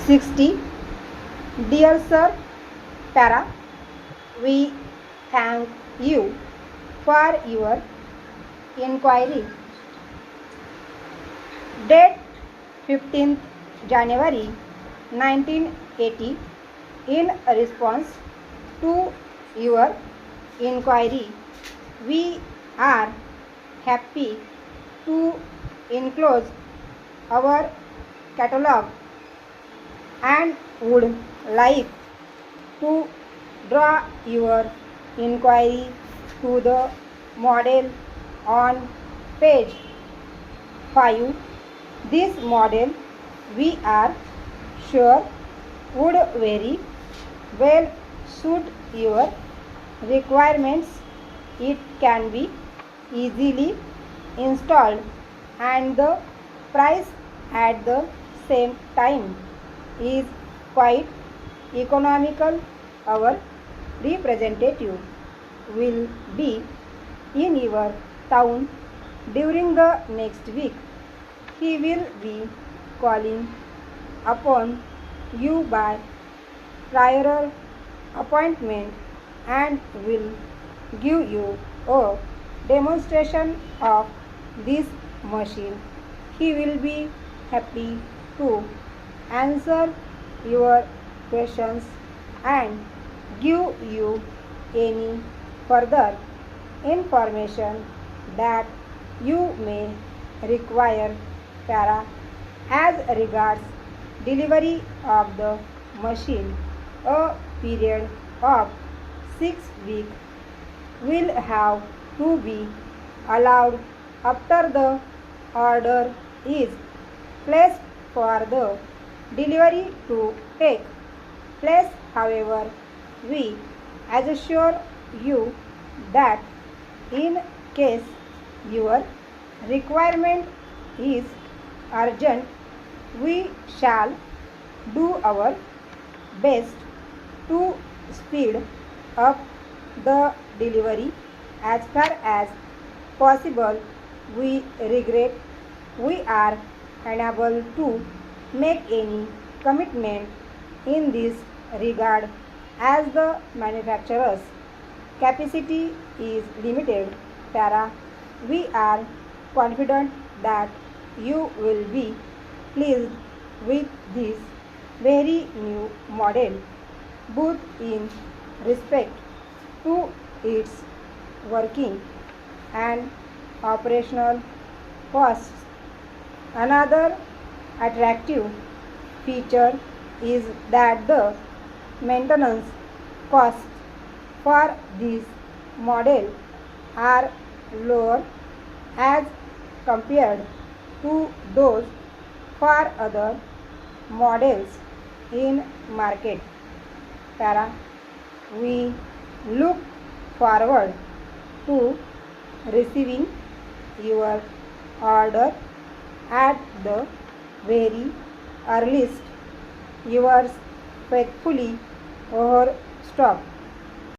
60. Dear Sir Para, we thank you for your inquiry. Date 15th January 1980. In response to your inquiry, we are happy to enclose our catalog and would like to draw your inquiry to the model on page 5. This model we are sure would very well suit your requirements. It can be easily installed and the price at the same time is quite economical. Our representative will be in your town during the next week. He will be calling upon you by prior appointment and will give you a demonstration of this machine. He will be happy to answer your questions and give you any further information that you may require. Para, as regards delivery of the machine, a period of 6 weeks will have to be allowed after the order is placed for the delivery to take place. However, we assure you that in case your requirement is urgent, we shall do our best to speed up the delivery as far as possible. We regret we are unable to make any commitment in this regard as the manufacturer's capacity is limited. Para, we are confident that you will be pleased with this very new model, both in respect to its working and operational costs. Another attractive feature is that the maintenance costs for this model are lower as compared to those for other models in market. Para, we look forward to receiving your order at the very earliest. Yours faithfully, Overstock.